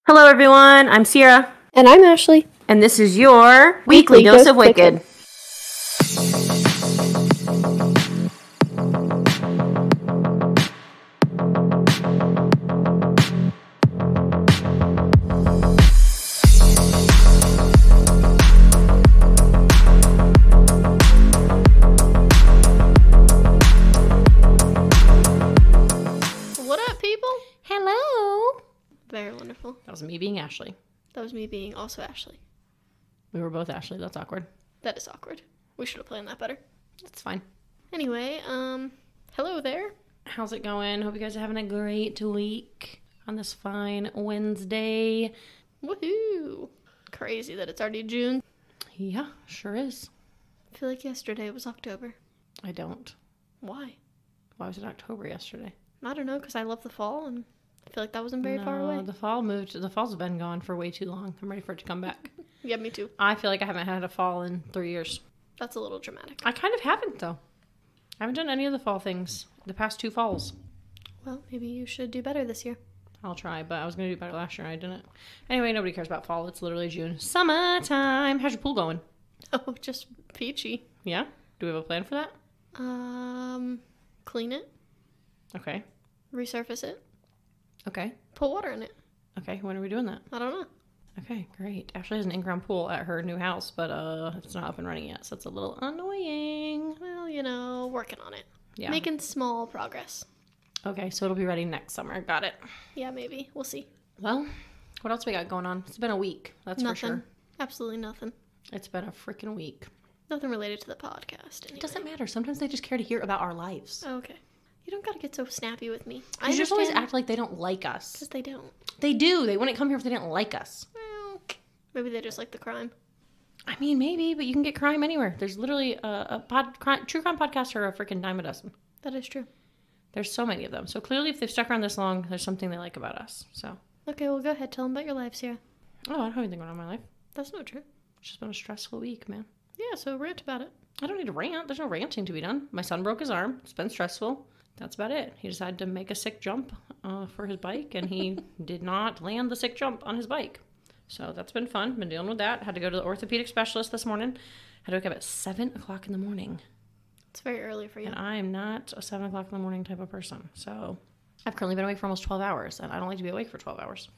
Hello, everyone. I'm Sierra. And I'm Ashley. And this is your Weekly Dose of Wicked. What up, people? Hello. Very wonderful. That was me being Ashley. That was me being also Ashley. We were both Ashley. That's awkward. That is awkward. We should have planned that better. That's fine. Anyway, hello there. How's it going? Hope you guys are having a great week on this fine Wednesday. Woohoo! Crazy that it's already June. Yeah, sure is. I feel like yesterday was October. I don't. Why? Why was it October yesterday? I don't know, because I love the fall, and I feel like that wasn't very far away. The fall moved. The fall's been gone for way too long. I'm ready for it to come back. Yeah, me too. I feel like I haven't had a fall in 3 years. That's a little dramatic. I kind of haven't, though. I haven't done any of the fall things the past 2 falls. Well, maybe you should do better this year. I'll try, but I was going to do better last year and I didn't. Anyway, nobody cares about fall. It's literally June. Summertime. How's your pool going? Oh, just peachy. Yeah? Do we have a plan for that? Clean it, Okay. resurface it, Okay. put water in it. Okay. When are we doing that? I don't know. Okay, great. Ashley has an in-ground pool at her new house, but it's not up and running yet, so it's a little annoying. Well, working on it. Yeah. Making small progress. Okay, so it'll be ready next summer. Got it. Yeah, maybe. We'll see. Well, what else we got going on? It's been a week. That's Nothing. for sure. Absolutely nothing. It's been a freaking week. Nothing related to the podcast. Anyway. It doesn't matter. Sometimes they just care to hear about our lives. Okay. You don't gotta get so snappy with me. You just always act like they don't like us. Because they don't. They do. They wouldn't come here if they didn't like us. Well, maybe they just like the crime. I mean, maybe, but you can get crime anywhere. There's literally true crime podcasts are a freaking dime a dozen. That is true. There's so many of them. So clearly, if they've stuck around this long, there's something they like about us. So. Okay, well, go ahead. Tell them about your lives here. Oh, I don't have anything going on in my life. That's not true. It's just been a stressful week, man. Yeah, so rant about it. I don't need to rant. There's no ranting to be done. My son broke his arm. It's been stressful. That's about it. He decided to make a sick jump for his bike, and he did not land the sick jump on his bike. So that's been fun. Been dealing with that. Had to go to the orthopedic specialist this morning. Had to wake up at 7 o'clock in the morning. It's very early for you. And I am not a 7 o'clock in the morning type of person. So I've currently been awake for almost 12 hours, and I don't like to be awake for 12 hours.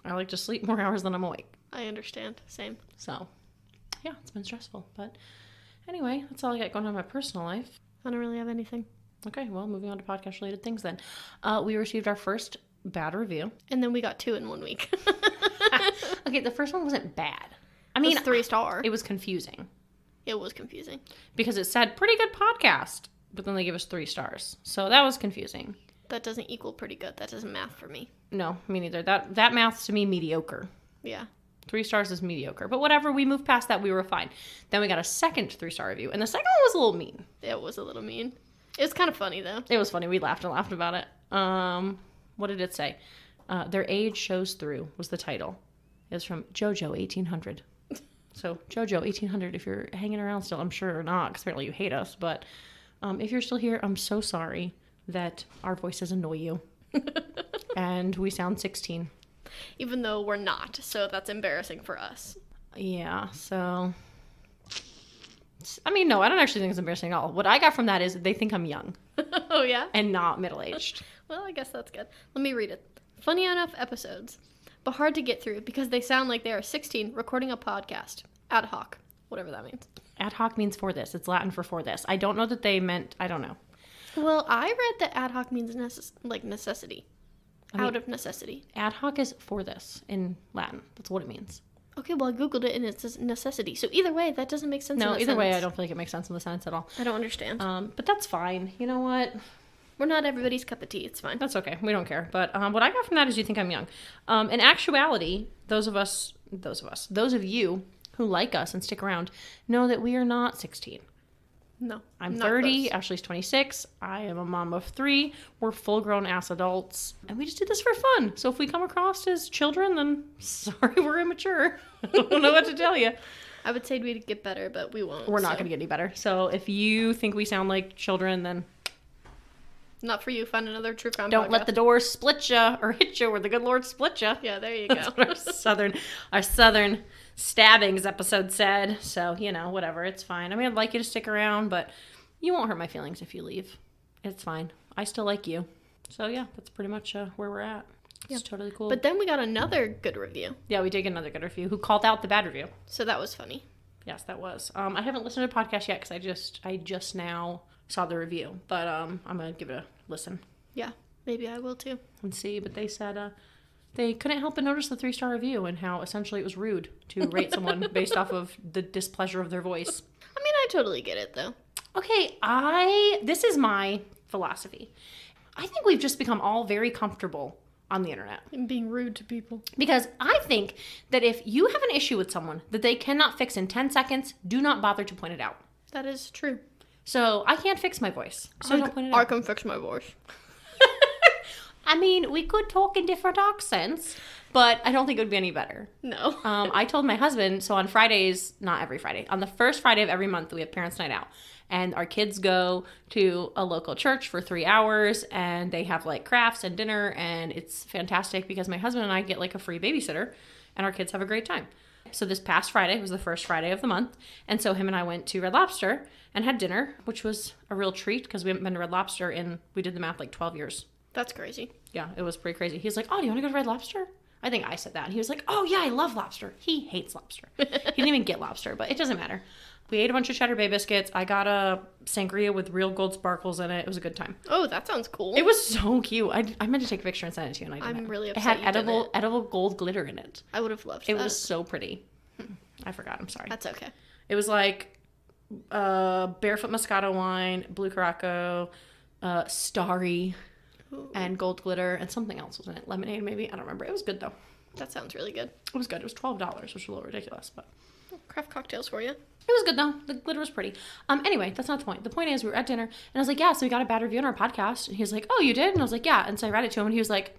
I like to sleep more hours than I'm awake. I understand. Same. So, yeah, it's been stressful. But anyway, that's all I got going on in my personal life. I don't really have anything. Okay, well, moving on to podcast-related things then. We received our first bad review. And then we got 2 in 1 week. Okay, the first one wasn't bad. I mean, mean, 3-star. It was confusing. It was confusing. Because it said, pretty good podcast, but then they gave us 3 stars. So that was confusing. That doesn't equal pretty good. That doesn't math for me. No, me neither. That maths to me mediocre. Yeah. 3 stars is mediocre. But whatever, we moved past that, we were fine. Then we got a second 3-star review, and the second one was a little mean. It was a little mean. It was kind of funny, though. It was funny. We laughed and laughed about it. What did it say? Their age shows through was the title. It was from JoJo 1800. So, JoJo 1800, if you're hanging around still, I'm sure not, because apparently you hate us. But if you're still here, I'm so sorry that our voices annoy you. And we sound 16. Even though we're not, so that's embarrassing for us. Yeah, so... I mean, no, I don't actually think it's embarrassing at all. What I got from that is they think I'm young. Oh, yeah? And not middle-aged. Well, I guess that's good. Let me read it. Funny enough episodes, but hard to get through because they sound like they are 16 recording a podcast. Ad hoc. Whatever that means. Ad hoc means for this. It's Latin for this. I don't know that they meant... I don't know. Well, I read that ad hoc means necessity. Out of necessity. Ad hoc is for this in Latin. That's what it means. Okay, well, I Googled it and it says necessity. So either way, that doesn't make sense in No, a either way, sentence. I don't feel like it makes sense in the sentence at all. I don't understand. But that's fine. You know what? We're not everybody's cup of tea. It's fine. That's okay. We don't care. But what I got from that is you think I'm young. In actuality, those of you who like us and stick around know that we are not 16. No. I'm not 30. close. Ashley's 26. I am a mom of 3. We're full-grown ass adults. And we just do this for fun. So if we come across as children, then sorry we're immature. I don't know what to tell you. I would say we'd get better, but we won't. We're not going to get any better. So if you think we sound like children, then Not for you. Find another true crime Don't podcast. let the door split you or hit you where the good Lord split you. Yeah, there you go. That's what our southern stabbings episode said. So, whatever. It's fine. I mean, I'd like you to stick around, but you won't hurt my feelings if you leave. It's fine. I still like you. So, yeah, that's pretty much where we're at. It's totally cool. But then we got another good review. Yeah, we did get another good review who called out the bad review. So that was funny. Yes, that was. I haven't listened to the podcast yet because I just now saw the review. But I'm going to give it a listen. Yeah, maybe I will too. And see. But they said they couldn't help but notice the 3-star review and how essentially it was rude to rate someone based off of the displeasure of their voice. I mean, I totally get it though. Okay, this is my philosophy. I think we've just become all very comfortable on the internet. And being rude to people. Because I think that if you have an issue with someone that they cannot fix in 10 seconds, do not bother to point it out. That is true. So I can't fix my voice. So don't point it out. I can fix my voice. I mean, we could talk in different accents, but I don't think it would be any better. No. I told my husband, so on Fridays, not every Friday, on the first Friday of every month, we have Parents' Night Out. And our kids go to a local church for 3 hours, and they have like crafts and dinner, and it's fantastic because my husband and I get like a free babysitter, and our kids have a great time. So this past Friday was the first Friday of the month, and so him and I went to Red Lobster and had dinner, which was a real treat because we haven't been to Red Lobster in, we did the math, like 12 years. That's crazy. Yeah, it was pretty crazy. He's like, oh, do you want to go to Red Lobster? I think I said that. And he was like, oh, yeah, I love lobster. He hates lobster. He didn't even get lobster, but it doesn't matter. We ate a bunch of Cheddar Bay biscuits. I got a sangria with real gold sparkles in it. It was a good time. Oh, that sounds cool. It was so cute. I meant to take a picture and send it to you, and I didn't. I'm really It upset had you didn't. edible gold glitter in it. I would have loved It that. was so pretty. I forgot. I'm sorry. That's okay. It was like Barefoot Moscato wine, Blue Caraco, Starry, and gold glitter, and something else was in it. Lemonade, maybe. I don't remember. It was good, though. That sounds really good. It was good. It was $12, which was a little ridiculous, but Craft cocktails for you. it was good though. The glitter was pretty. Anyway, that's not the point. The point is we were at dinner and I was like, yeah, so we got a bad review on our podcast. And he was like, oh, you did? And I was like, yeah. And so I read it to him and he was like,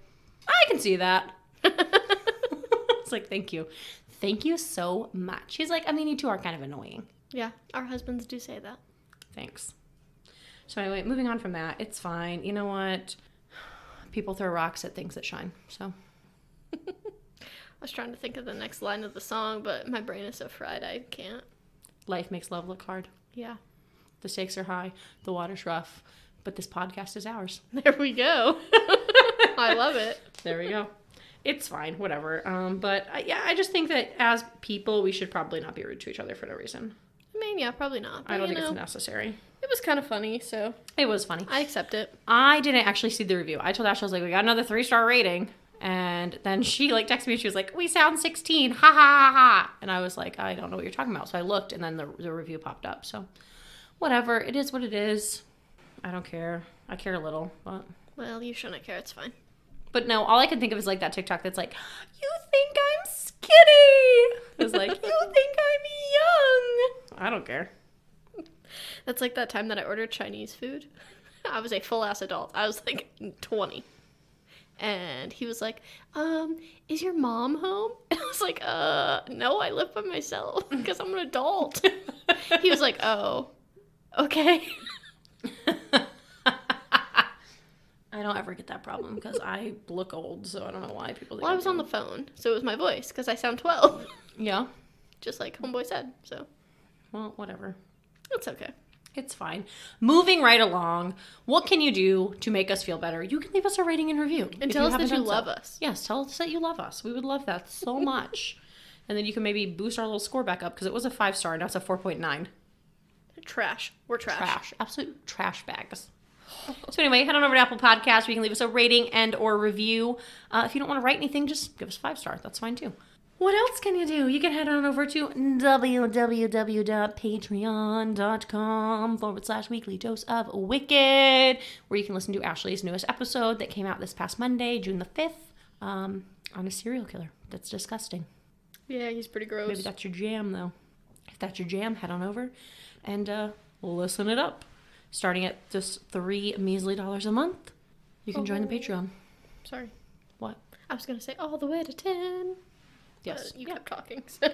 I can see that. It's like, thank you. Thank you so much. He's like, I mean, you two are kind of annoying. Yeah, our husbands do say that. Thanks. So anyway, moving on from that, it's fine. You know what? People throw rocks at things that shine. So I was trying to think of the next line of the song, but my brain is so fried I can't. life makes love look hard. Yeah. The stakes are high. The water's rough. But this podcast is ours. There we go. I love it. There we go. It's fine. Whatever. But yeah, I just think that as people, we should probably not be rude to each other for no reason. I mean, yeah, probably not. But, I don't think it's necessary. It was kind of funny, so It was funny. I accept it. I didn't actually see the review. I told Ashley, I was like, we got another 3-star rating. And then she like texted me and she was like, we sound 16. Ha ha ha ha. And I was like, I don't know what you're talking about. So I looked and then the review popped up. So whatever. It is what it is. I don't care. I care a little, but... Well, you shouldn't care. It's fine. But no, all I can think of is like that TikTok that's like, you think I'm skinny. It's like, you think I'm young. I don't care. That's like that time that I ordered Chinese food. I was a full-ass adult. I was like 20. And he was like, is your mom home? And I was like, no, I live by myself because I'm an adult. He was like, oh, okay. I don't ever get that problem because I look old, so I don't know why people think Well, I was on the phone, so it was my voice because I sound 12. Yeah? Just like Homeboy said, so Well, whatever. it's okay. It's fine. Moving right along, what can you do to make us feel better? You can leave us a rating and review. And tell us that you love us. Yes, tell us that you love us. We would love that so much. And then you can maybe boost our little score back up because it was a 5-star. Now it's a 4.9. Trash. We're trash. Trash. Absolute trash bags. So anyway, head on over to Apple Podcasts where you can leave us a rating and or review. If you don't want to write anything, just give us 5-star. That's fine too. What else can you do? You can head on over to www.patreon.com/weekly dose of wicked, where you can listen to Ashley's newest episode that came out this past Monday, June the 5th, on a serial killer. That's disgusting. Yeah, he's pretty gross. Maybe that's your jam, though. If that's your jam, head on over and listen it up. Starting at just $3 measly a month, you can join the Patreon. Sorry. What? I was going to say all the way to 10. Yes. You kept talking. So.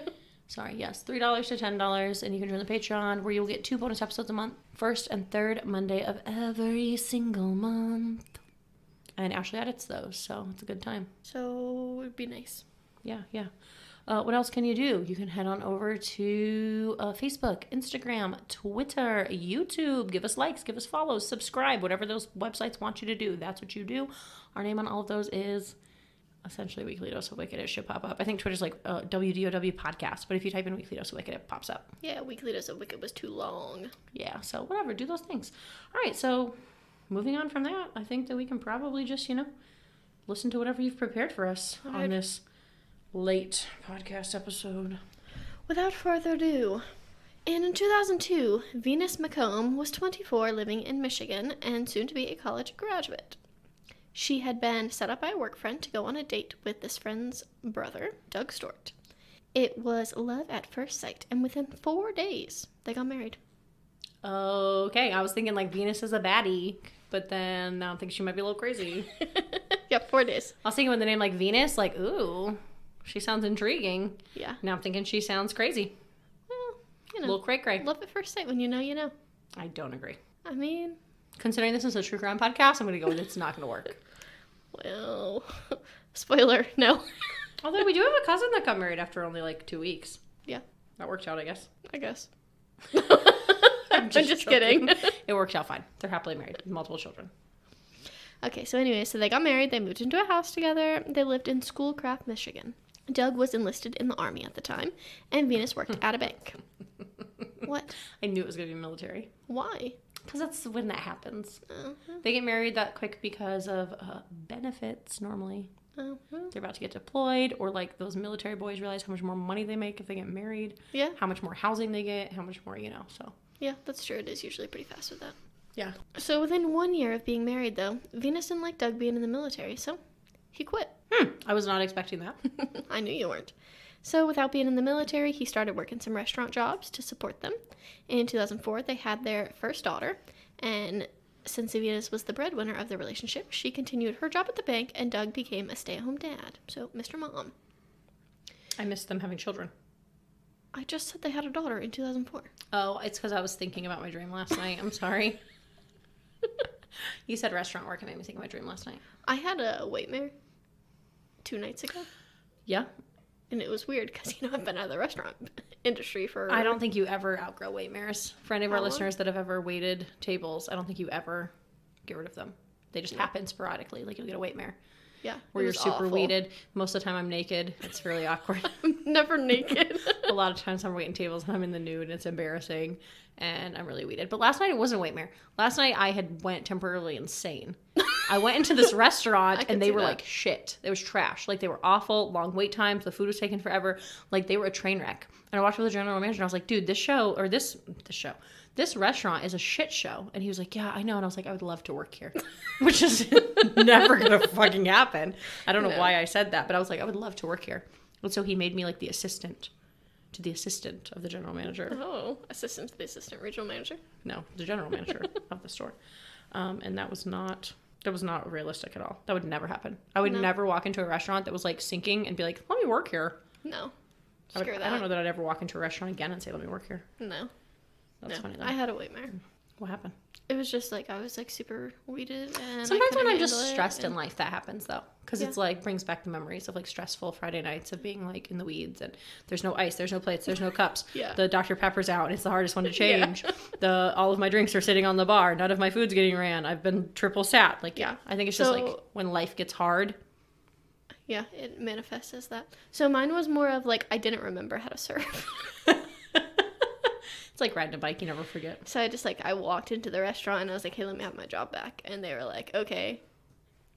Sorry, yes, $3 to $10, and you can join the Patreon, where you'll get 2 bonus episodes a month, first and third Monday of every single month. And Ashley edits those, so it's a good time. So it would be nice. Yeah. What else can you do? You can head on over to Facebook, Instagram, Twitter, YouTube. Give us likes, give us follows, subscribe, whatever those websites want you to do. That's what you do. Our name on all of those is essentially Weekly Dose of Wicked. It should pop up. I think Twitter's like WDOW podcast, but if you type in Weekly Dose of Wicked, it pops up. Yeah, Weekly Dose of Wicked was too long. Yeah, so whatever. Do those things. All right, so moving on from that, I think that we can probably just, listen to whatever you've prepared for us on this late podcast episode. Without further ado, in 2002, Venus McComb was 24, living in Michigan, and soon to be a college graduate. She had been set up by a work friend to go on a date with this friend's brother, Doug Stewart. It was love at first sight, and within 4 days, they got married. Okay, I was thinking like Venus is a baddie, but then now I'm thinking she might be a little crazy. Yep, 4 days. I was thinking with the name like Venus, like, ooh, she sounds intriguing. Yeah. Now I'm thinking she sounds crazy. Well, A little cray-cray. Love at first sight. When you know, you know. I don't agree. I mean, considering this is a true crime podcast, I'm going to go with it's not going to work. Well, spoiler, no. Although we do have a cousin that got married after only like 2 weeks. Yeah. That worked out, I guess. I guess. I'm just kidding. It worked out fine. They're happily married with multiple children. Okay, so anyway, so they got married. They moved into a house together. They lived in Schoolcraft, Michigan. Doug was enlisted in the Army at the time, and Venus worked at a bank. What? I knew it was going to be military. Why? Because that's when that happens. Uh-huh. They get married that quick because of benefits, normally. Uh-huh. They're about to get deployed, or like those military boys realize how much more money they make if they get married. Yeah. How much more housing they get, how much more, so. Yeah, that's true. It is usually pretty fast with that. Yeah. So within 1 year of being married, though, Venus didn't like Doug being in the military, so he quit. I was not expecting that. I knew you weren't. So without being in the military, he started working some restaurant jobs to support them. In 2004, they had their first daughter, and since Venus was the breadwinner of the relationship, she continued her job at the bank, and Doug became a stay-at-home dad. So, Mr. Mom. I missed them having children. I just said they had a daughter in 2004. Oh, it's because I was thinking about my dream last night. I'm sorry. You said restaurant work and made me think of my dream last night. I had a waitmare 2 nights ago. Yeah? And it was weird because, I've been out of the restaurant industry for... I don't think you ever outgrow waitmares. For any of our How long? listeners that have ever waited tables, I don't think you ever get rid of them. They just happen sporadically. Like, you'll get a waitmare. Yeah. Where it you're was super awful. weighted. Most of the time I'm naked. It's really awkward. I'm never naked. A lot of times I'm waiting tables and I'm in the nude and it's embarrassing and I'm really weeded. But last night it wasn't a waitmare. Last night I had went temporarily insane. I went into this restaurant and they were like shit. It was trash. Like, they were awful, long wait times. The food was taking forever. Like, they were a train wreck. And I walked with the general manager and I was like, dude, this restaurant is a shit show. And he was like, yeah, I know. And I was like, I would love to work here, which is never going to fucking happen. I don't know why I said that, but I was like, I would love to work here. And so he made me like the assistant to the assistant of the general manager. Oh, assistant to the assistant regional manager? No, the general manager of the store. And that was not realistic at all. That would never happen. I would never walk into a restaurant that was like sinking and be like, let me work here. No. I don't know that I'd ever walk into a restaurant again and say, let me work here. No. That's funny though. I had a waitmare. What happened? It was just like, I was like super weeded. And Sometimes when I'm just stressed in life, that happens though. Because it's like, brings back the memories of like stressful Friday nights of being like in the weeds and there's no ice, there's no plates, there's no cups. Yeah. The Dr. Pepper's out and it's the hardest one to change. All of my drinks are sitting on the bar. None of my food's getting ran. I've been triple sat. Like, yeah, I think it's just like when life gets hard. Yeah, it manifests as that. So mine was more of like, I didn't remember how to serve. It's like riding a bike, you never forget. So I walked into the restaurant and I was like, hey, let me have my job back. And they were like, okay,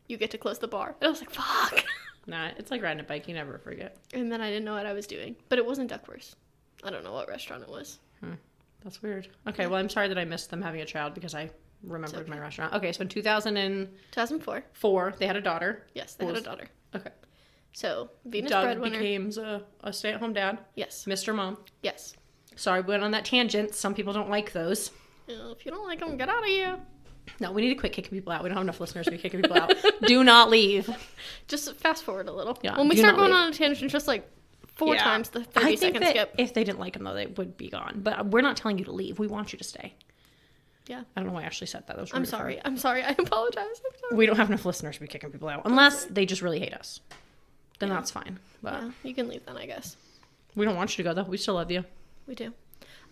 you get to close the bar. And I was like, fuck. Nah, it's like riding a bike, you never forget. And then I didn't know what I was doing. But it wasn't Duckworth. I don't know what restaurant it was. That's weird. Okay, well, I'm sorry that I missed them having a child because I remembered my restaurant. Okay, so in 2004, they had a daughter. Yes, they had a daughter. Okay. So, Venus Doug breadwinner. became a stay-at-home dad. Yes. Mr. Mom. Yes. Sorry, we went on that tangent. Some people don't like those. If you don't like them, get out of here. No, we need to quit kicking people out. We don't have enough listeners to be kicking people out. Do not leave. Just fast forward a little. Yeah, When we start going on a tangent, just like 4 times the 30-second skip. If they didn't like them, though, they would be gone. But we're not telling you to leave. We want you to stay. Yeah. I don't know why I actually said that. I'm sorry. I apologize. I'm sorry. We don't have enough listeners to be kicking people out. Unless they just really hate us. Then that's fine. But yeah, you can leave then, I guess. We don't want you to go, though. We still love you. We do.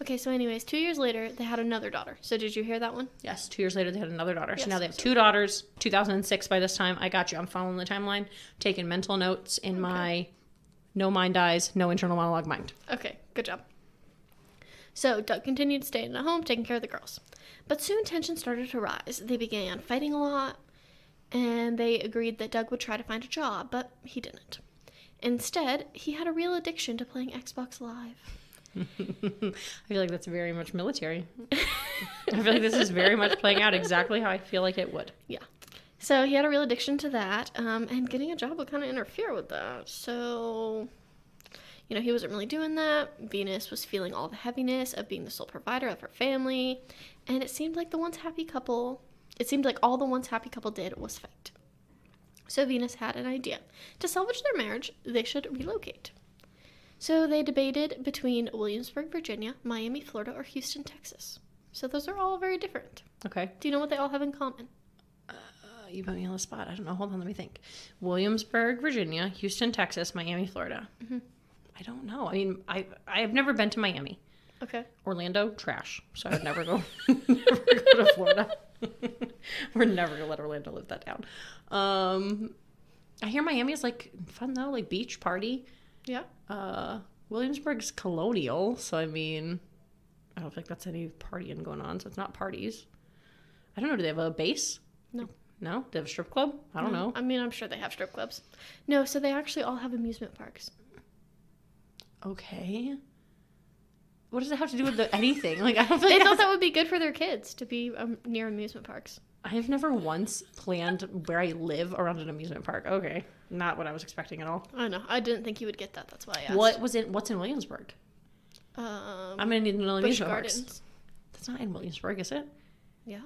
Okay, so anyways, 2 years later, they had another daughter. So did you hear that one? Yes, 2 years later, they had another daughter. Yes. So now they have 2 daughters. 2006 by this time. I got you. I'm following the timeline. Taking mental notes in my no mind eyes, no internal monologue mind. Okay, good job. So Doug continued staying at home, taking care of the girls. But soon tension started to rise. They began fighting a lot, and they agreed that Doug would try to find a job, but he didn't. Instead, he had a real addiction to playing Xbox Live. I feel like that's very much military. I feel like this is very much playing out exactly how I feel like it would. Yeah. So he had a real addiction to that, and getting a job would kind of interfere with that. So, he wasn't really doing that. Venus was feeling all the heaviness of being the sole provider of her family, and it seemed like all the once happy couple did was fight. So Venus had an idea. To salvage their marriage, they should relocate. So they debated between Williamsburg, Virginia, Miami, Florida, or Houston, Texas. So those are all very different. Okay. Do you know what they all have in common? You put me on the spot. I don't know. Hold on. Let me think. Williamsburg, Virginia, Houston, Texas, Miami, Florida. Mm-hmm. I don't know. I mean, I've never been to Miami. Okay. Orlando, trash. So I would never go, never go to Florida. We're never going to let Orlando live that down. I hear Miami is like fun though, like beach party. Yeah. Williamsburg's colonial. So I mean, I don't think that's any partying going on. So it's not parties. I don't know. Do they have a base? No. No? Do they have a strip club? I don't know. I mean, I'm sure they have strip clubs. No, so they actually all have amusement parks. Okay. What does it have to do with anything? Like, I don't think they thought that would be good for their kids to be near amusement parks. I have never once planned where I live around an amusement park. Okay. Not what I was expecting at all. I know. I didn't think you would get that. That's why I asked. What's in Williamsburg? I'm going to need to know Busch amusement Gardens. parks. That's not in Williamsburg, is it? Yeah.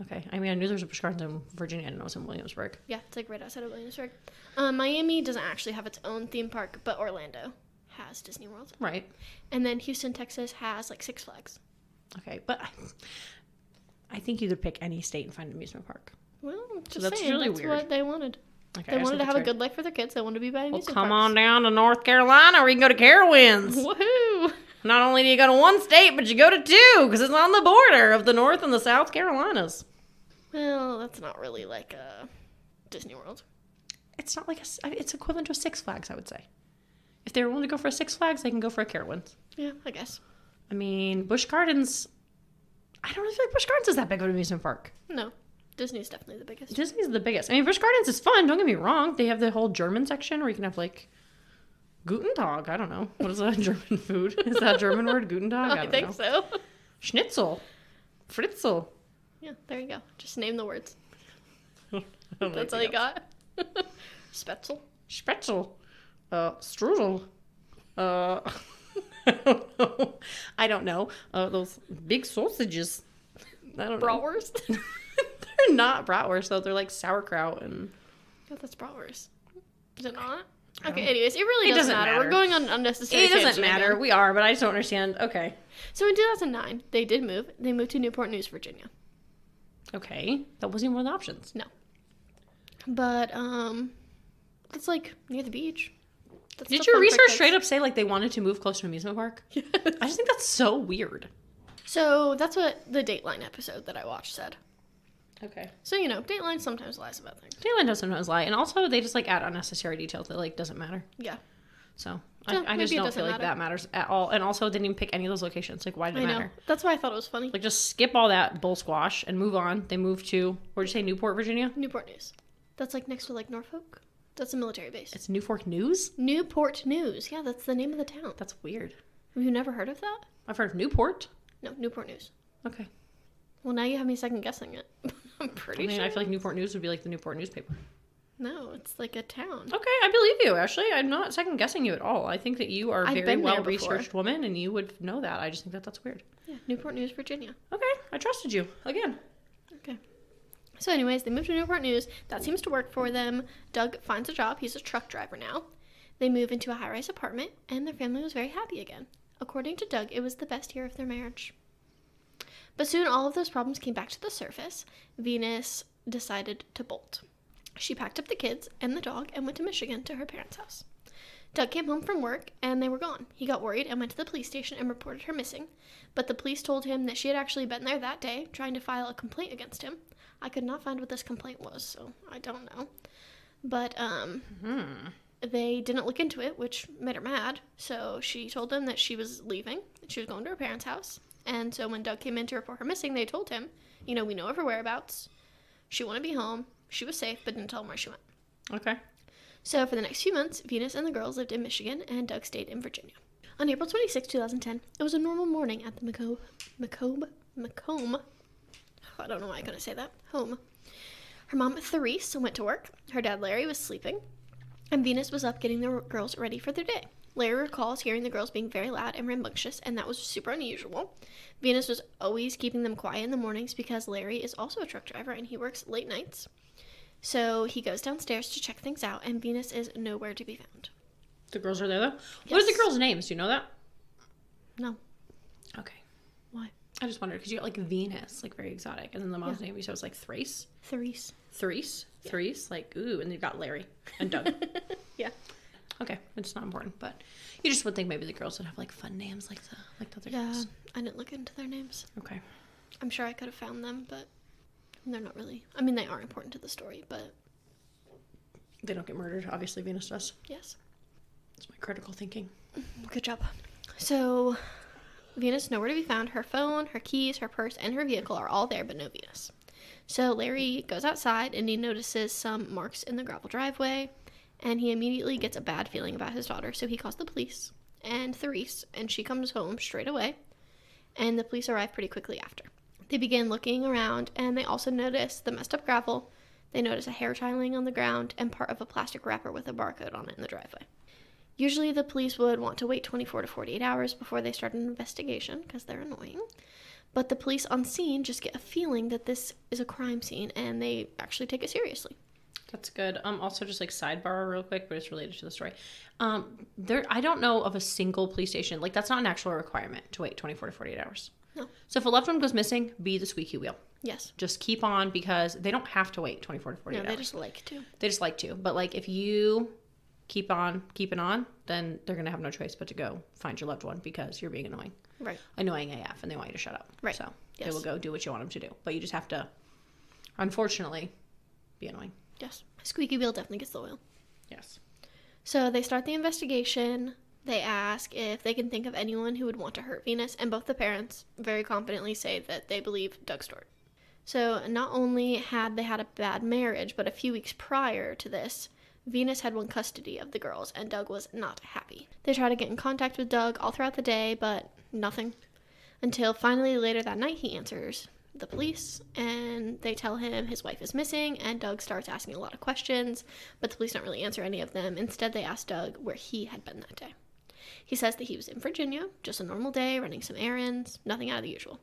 Okay. I mean, I knew there was a Busch Gardens in Virginia. I didn't know it was in Williamsburg. Yeah, it's like right outside of Williamsburg. Miami doesn't actually have its own theme park, but Orlando has Disney World. Right. And then Houston, Texas has like Six Flags. Okay, but I think you could pick any state and find an amusement park. Well, just that's saying, really that's weird. what they wanted. Okay, They wanted to have a good life for their kids. They wanted to be by amusement come parks. on down to North Carolina. We can go to Carowinds. Woohoo! Not only do you go to one state, but you go to two because it's on the border of the North and the South Carolinas. Well, that's not really like a Disney World. It's not like it's equivalent to a Six Flags, I would say. If they're willing to go for a Six Flags, they can go for a Carowinds. Yeah, I guess. I mean, Busch Gardens, I don't really feel like Busch Gardens is that big of an amusement park. No. Disney's definitely the biggest. Disney's the biggest. I mean, Busch Gardens is fun, don't get me wrong. They have the whole German section where you can have, like, Guten Tag. I don't know. What is that German food? Is that a German word, Guten Tag? I think so. Schnitzel. Fritzel. Yeah, there you go. Just name the words. That's all you got? Spetzel. Spetzel. Strudel. I don't know. I don't know. Those big sausages. I don't know. Bratwurst? They're not bratwurst, though. They're like sauerkraut and... Oh, that's bratwurst. Is it not? Okay, anyways, it really doesn't matter. We're going on unnecessary It doesn't tangent matter. again. We are, but I just don't understand. Okay. So in 2009, they did move. They moved to Newport News, Virginia. Okay. That wasn't even one of the options. No. But, it's like near the beach. That's Did the your fun research part, straight up say like they wanted to move close to an amusement park? Yes. I just think that's so weird. So that's what the Dateline episode that I watched said. Okay. So, Dateline sometimes lies about things. Dateline does sometimes lie. And also they just like add unnecessary details that like doesn't matter. Yeah. So So, I just maybe it don't doesn't feel like matter. that matters at all. And also didn't even pick any of those locations. Like why did it I know. matter? That's why I thought it was funny. Like just skip all that bull squash and move on. They moved to, where'd you say, Newport, Virginia? Newport News. That's like next to like Norfolk. That's a military base. It's Newport News? Newport News. Yeah, that's the name of the town. That's weird. Have you never heard of that? I've heard of Newport. No, Newport News. Okay. Well, now you have me second guessing it. I'm pretty sure. I feel like Newport News would be like the Newport newspaper. No, it's like a town. Okay, I believe you, Ashley. I'm not second guessing you at all. I think that you are a I've very been there well researched before. woman and you would know that. I just think that that's weird. Yeah, Newport News, Virginia. Okay, I trusted you. Again. Okay. So anyways, they moved to Newport News. That seems to work for them. Doug finds a job. He's a truck driver now. They move into a high-rise apartment, and their family was very happy again. According to Doug, it was the best year of their marriage. But soon all of those problems came back to the surface. Venus decided to bolt. She packed up the kids and the dog and went to Michigan to her parents' house. Doug came home from work, and they were gone. He got worried and went to the police station and reported her missing, but the police told him that she had actually been there that day trying to file a complaint against him. I could not find what this complaint was, so I don't know. But, they didn't look into it, which made her mad, so she told them that she was leaving, that she was going to her parents' house, and so when Doug came in to report her missing, they told him, we know of her whereabouts, she wanted to be home, she was safe, but didn't tell him where she went. Okay. So for the next few months, Venus and the girls lived in Michigan, and Doug stayed in Virginia. On April 26, 2010, it was a normal morning at the McComb, I don't know why I couldn't say that, home. Her mom, Therese, went to work, her dad, Larry, was sleeping, and Venus was up getting the girls ready for their day. Larry recalls hearing the girls being very loud and rambunctious, and that was super unusual. Venus was always keeping them quiet in the mornings because Larry is also a truck driver, and he works late nights. So he goes downstairs to check things out, and Venus is nowhere to be found. The girls are there, though? Yes. What are the girls' names? Do you know that? No. Okay. Why? I just wondered, because you got, like, Venus, like, very exotic. And then the mom's name, you said was, like, Thrace? Therese. Therese? Yeah. Therese? Like, ooh, and you've got Larry and Doug. Yeah. Okay, it's not important, but you just would think maybe the girls would have, like, fun names like the other girls. I didn't look into their names. Okay. I'm sure I could have found them, but they're not really. I mean, they are important to the story, but... They don't get murdered. Obviously, Venus does. Yes. It's my critical thinking. Good job. So, Venus nowhere to be found. Her phone, her keys, her purse, and her vehicle are all there, but no Venus. So Larry goes outside, and he notices some marks in the gravel driveway, and he immediately gets a bad feeling about his daughter, so he calls the police and Therese, and she comes home straight away, and the police arrive pretty quickly after. They begin looking around, and they also notice the messed up gravel. They notice a hair tie laying on the ground and part of a plastic wrapper with a barcode on it in the driveway. Usually the police would want to wait 24 to 48 hours before they start an investigation because they're annoying. But the police on scene just get a feeling that this is a crime scene, and they actually take it seriously. That's good. Also, just like sidebar real quick, but it's related to the story. I don't know of a single police station. Like, that's not an actual requirement to wait 24 to 48 hours. No. So if a loved one goes missing, be the squeaky wheel. Yes. Just keep on, because they don't have to wait 24 to 48 hours. No, they just like to. They just like to. But, like, if you keep on keeping on, then they're going to have no choice but to go find your loved one because you're being annoying. Right. Annoying AF, and they want you to shut up. Right. So yes. They will go do what you want them to do. But you just have to, unfortunately, be annoying. Yes. Squeaky wheel definitely gets the oil. Yes. So they start the investigation. They ask if they can think of anyone who would want to hurt Venus, and both the parents very confidently say that they believe Doug Stewart. So not only had they had a bad marriage, but a few weeks prior to this, Venus had won custody of the girls, and Doug was not happy. They try to get in contact with Doug all throughout the day, but nothing. Until finally later that night, he answers the police, and they tell him his wife is missing, and Doug starts asking a lot of questions, but the police don't really answer any of them. Instead, they ask Doug where he had been that day. He says that he was in Virginia, just a normal day, running some errands, nothing out of the usual.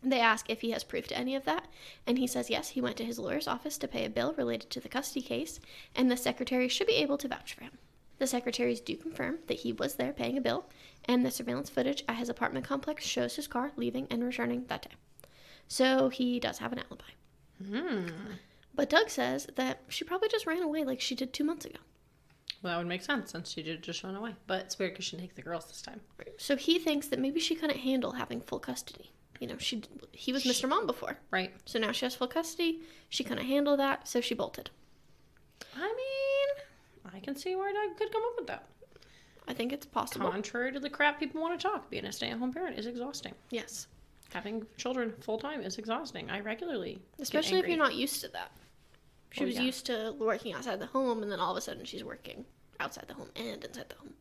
They ask if he has proof to any of that, and he says yes, he went to his lawyer's office to pay a bill related to the custody case, and the secretary should be able to vouch for him. The secretaries do confirm that he was there paying a bill, and the surveillance footage at his apartment complex shows his car leaving and returning that day. So he does have an alibi. But Doug says that she probably just ran away like she did 2 months ago. Well, that would make sense since she did just run away. But it's weird because she didn't take the girls this time. So he thinks that maybe she couldn't handle having full custody. You know, he was Mr. Mom before. Right. So now she has full custody. She couldn't handle that, so she bolted. I mean, I can see where Doug could come up with that. I think it's possible. Contrary to the crap people want to talk, being a stay-at-home parent is exhausting. Yes. Having children full-time is exhausting. I regularly Especially if you're not used to that. She was yeah. used to working outside the home, and then all of a sudden she's working outside the home and inside the home.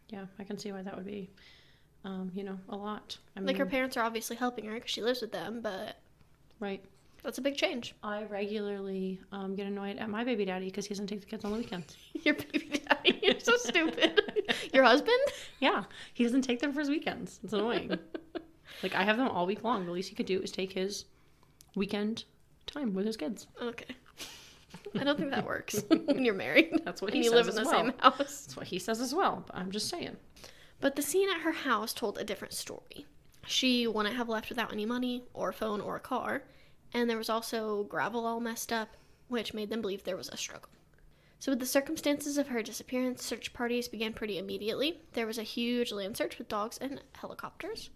Yeah, I can see why that would be, a lot. I mean, like, her parents are obviously helping her because she lives with them, but... Right. That's a big change. I regularly get annoyed at my baby daddy because he doesn't take the kids on the weekends. Your baby daddy? You're so stupid. Your husband? Yeah. He doesn't take them for his weekends. It's annoying. Like, I have them all week long. The least he could do is take his weekend time with his kids. Okay. I don't think that works when you're married. That's what and he you says live in as the well. same house. That's what he says as well, but I'm just saying. But the scene at her house told a different story. She wouldn't have left without any money or a phone or a car, and there was also gravel all messed up, which made them believe there was a struggle. So with the circumstances of her disappearance, search parties began pretty immediately. There was a huge land search with dogs and helicopters.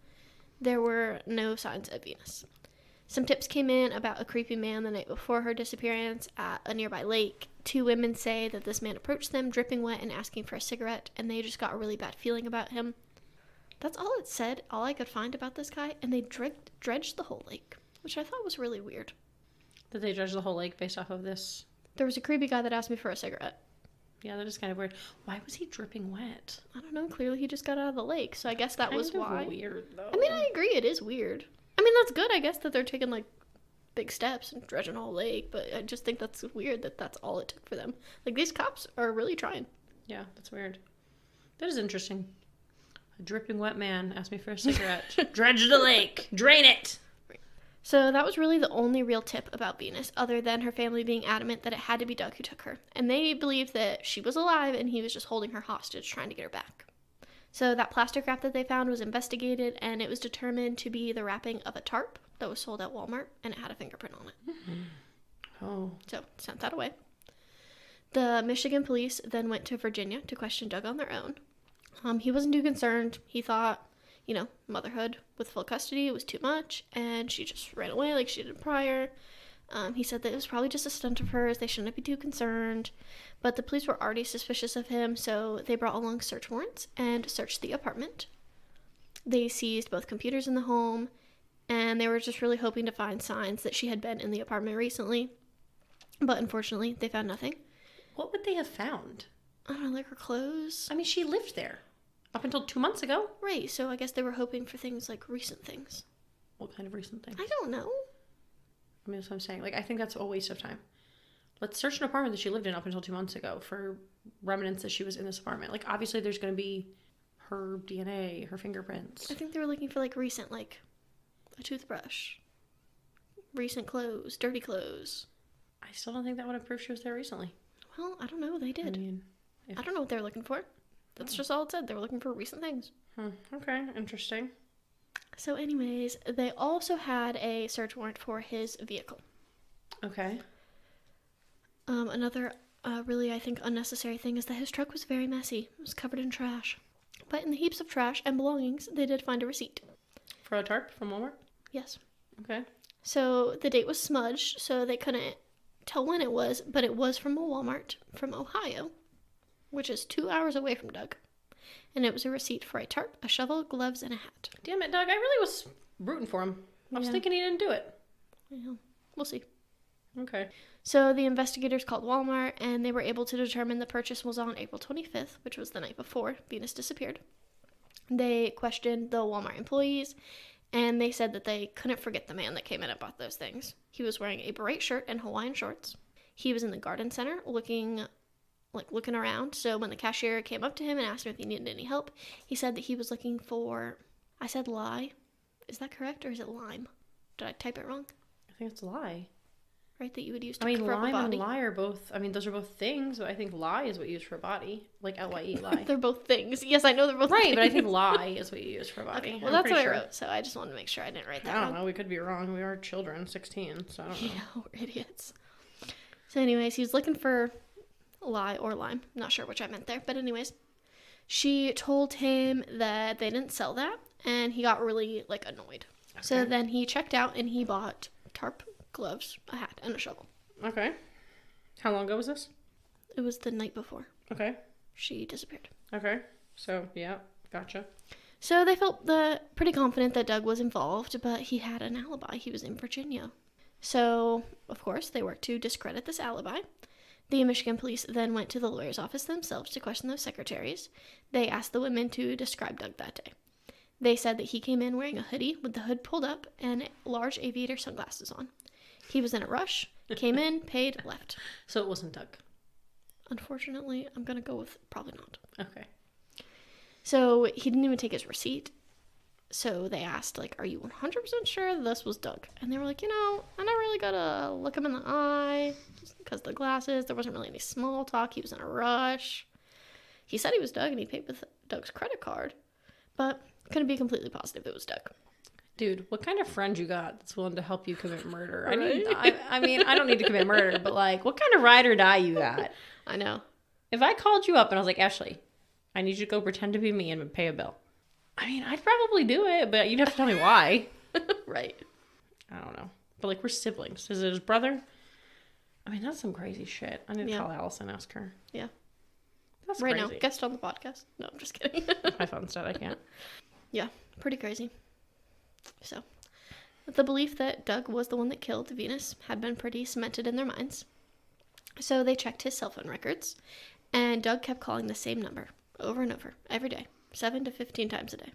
There were no signs of Venus. Some tips came in about a creepy man the night before her disappearance at a nearby lake. 2 women say that this man approached them, dripping wet and asking for a cigarette, and they just got a really bad feeling about him. That's all it said, all I could find about this guy, and they dredged the whole lake, which I thought was really weird. Did they dredge the whole lake based off of this? There was a creepy guy that asked me for a cigarette. Yeah, that is kind of weird. Why was he dripping wet? I don't know, clearly he just got out of the lake, so I guess that was why. Weird, though. I mean, I agree, it is weird. I mean, that's good, I guess, that they're taking, like, big steps and dredging a whole lake, but I just think that's weird that that's all it took for them. Like, these cops are really trying. Yeah, that's weird. That is interesting. A dripping wet man asked me for a cigarette. Dredge the lake! Drain it! So that was really the only real tip about Venus, other than her family being adamant that it had to be Doug who took her. And they believed that she was alive and he was just holding her hostage, trying to get her back. So that plastic wrap that they found was investigated, and it was determined to be the wrapping of a tarp that was sold at Walmart, and it had a fingerprint on it. Mm-hmm. Oh. So sent that away. The Michigan police then went to Virginia to question Doug on their own. He wasn't too concerned. He thought, motherhood with full custody was too much, and she just ran away like she did prior. He said that it was probably just a stunt of hers. They shouldn't be too concerned. But the police were already suspicious of him, so they brought along search warrants and searched the apartment. They seized both computers in the home, and they were just really hoping to find signs that she had been in the apartment recently. But unfortunately, they found nothing. What would they have found? I don't know, like her clothes. I mean, she lived there up until 2 months ago. Right, so I guess they were hoping for things like recent things. What kind of recent thing? I don't know. I mean, that's what I'm saying. Like, I think that's a waste of time. Let's search an apartment that she lived in up until 2 months ago for remnants that she was in this apartment. Like, obviously there's going to be her DNA, her fingerprints. I think they were looking for, like, recent, like, a toothbrush. Recent clothes, dirty clothes. I still don't think that would have proved she was there recently. Well, I don't know. They did. I mean, I don't know what they were looking for. That's just all it said. They were looking for recent things. Okay, interesting. So anyways, they also had a search warrant for his vehicle. Okay. Another really, I think, unnecessary thing is that his truck was very messy. It was covered in trash. But in the heaps of trash and belongings, they did find a receipt. For a tarp from Walmart? Yes. Okay. So the date was smudged, so they couldn't tell when it was, but it was from a Walmart from Ohio, which is 2 hours away from Doug. And it was a receipt for a tarp, a shovel, gloves, and a hat. Damn it, Doug. I really was rooting for him. I was thinking he didn't do it. Yeah, we'll see. Okay. So the investigators called Walmart, and they were able to determine the purchase was on April 25th, which was the night before Venus disappeared. They questioned the Walmart employees, and they said that they couldn't forget the man that came in and bought those things. He was wearing a bright shirt and Hawaiian shorts. He was in the garden center looking around. So when the cashier came up to him and asked him if he needed any help, he said that he was looking for, I said lye. Is that correct, or is it lime? Did I type it wrong? I think it's lye. Right, that you would use to cover up a body. lime and lye are both, those are both things, but I think lye is what you use for a body. Like L-Y-E, lye. They're both things. Yes, I know they're both right, things. but I think lye is what you use for a body. Okay, well, that's what I wrote, so I just wanted to make sure I didn't write that I don't wrong. know, we could be wrong. We are children, 16, so I don't know. Yeah, we're idiots. So anyways, he was looking for lye or lime. Not sure which I meant there, but anyways. She told him that they didn't sell that, and he got really, annoyed. Okay. So then he checked out, and he bought tarp, gloves, a hat, and a shovel. Okay. How long ago was this? It was the night before. Okay. She disappeared. Okay. So, yeah, gotcha. So they felt pretty confident that Doug was involved, but he had an alibi. He was in Virginia. So, of course, they worked to discredit this alibi. The Michigan police then went to the lawyer's office themselves to question those secretaries. They asked the women to describe Doug that day. They said that he came in wearing a hoodie with the hood pulled up and large aviator sunglasses on. He was in a rush, came in, paid, left. So it wasn't Doug? Unfortunately, I'm going to go with probably not. Okay. So he didn't even take his receipt. So they asked, like, are you 100% sure this was Doug? And they were like, I never really got to look him in the eye because of the glasses. There wasn't really any small talk. He was in a rush. He said he was Doug and he paid with Doug's credit card, but couldn't be completely positive it was Doug. Dude, what kind of friend you got that's willing to help you commit murder? Right? I mean, I don't need to commit murder, but like, what kind of ride or die you got? I know. If I called you up and I was like, Ashley, I need you to go pretend to be me and pay a bill. I mean, I'd probably do it, but you'd have to tell me why. Right. I don't know. But like, we're siblings. Is it his brother? I mean, that's some crazy shit. I need to call Alice and ask her. Yeah. That's right crazy. now. Guest on the podcast. No, I'm just kidding. My phone's dead. I can't. Yeah, pretty crazy. So, the belief that Doug was the one that killed Venus had been pretty cemented in their minds. So they checked his cell phone records, and Doug kept calling the same number over and over every day, 7 to 15 times a day.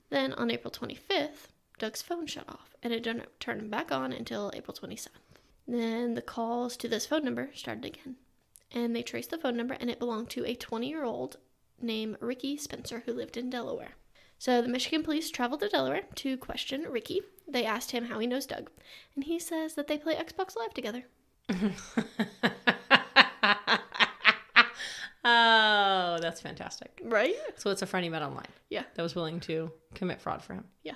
Then on April 25th, Doug's phone shut off, and it didn't turn back on until April 27th. Then the calls to this phone number started again, and they traced the phone number, and it belonged to a 20-year-old named Ricky Spencer who lived in Delaware. So the Michigan police traveled to Delaware to question Ricky. They asked him how he knows Doug, and he says that they play Xbox Live together. Oh, that's fantastic. Right? So it's a friend he met online. Yeah. That was willing to commit fraud for him. Yeah.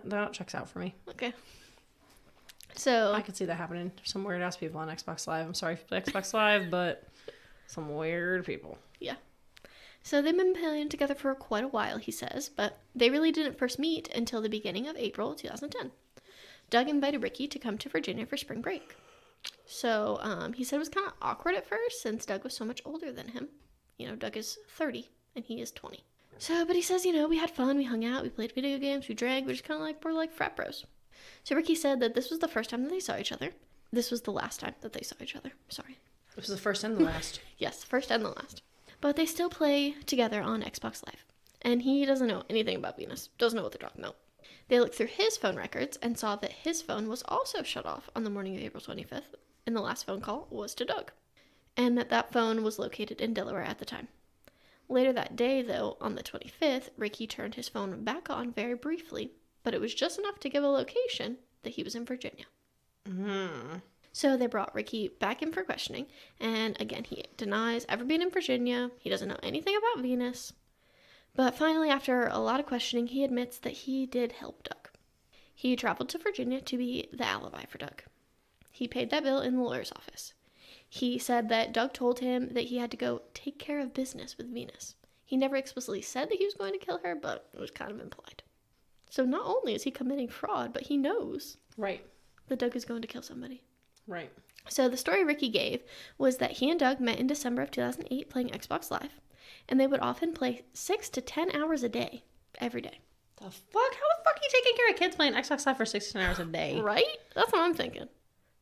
That checks out for me. Okay. So I could see that happening. There's some weird ass people on Xbox Live. I'm sorry if you play Xbox Live, but some weird people. yeah. So they've been playing together for quite a while, he says, but they really didn't first meet until the beginning of April 2010. Doug invited Ricky to come to Virginia for spring break. So he said it was kind of awkward at first since Doug was so much older than him. Doug is 30 and he is 20. So, but he says, we had fun, we hung out, we played video games, we drank, we're like frat bros. So Ricky said that this was the first time that they saw each other. This was the last time that they saw each other. Sorry. This was the first and the last. Yes, first and the last. But they still play together on Xbox Live. And he doesn't know anything about Venus. Doesn't know what they're talking about. They looked through his phone records and saw that his phone was also shut off on the morning of April 25th. And the last phone call was to Doug. And that phone was located in Delaware at the time. Later that day, though, on the 25th, Ricky turned his phone back on very briefly. But it was just enough to give a location that he was in Virginia. Mm-hmm. So they brought Ricky back in for questioning, and again, he denies ever being in Virginia. He doesn't know anything about Venus. But finally, after a lot of questioning, he admits that he did help Doug. He traveled to Virginia to be the alibi for Doug. He paid that bill in the lawyer's office. He said that Doug told him that he had to go take care of business with Venus. He never explicitly said that he was going to kill her, but it was kind of implied. So not only is he committing fraud, but he knows Right. that Doug is going to kill somebody. Right. So the story Ricky gave was that he and Doug met in December of 2008 playing Xbox Live, and they would often play 6 to 10 hours a day, every day. The fuck? How the fuck are you taking care of kids playing Xbox Live for 16 hours a day? Right? That's what I'm thinking.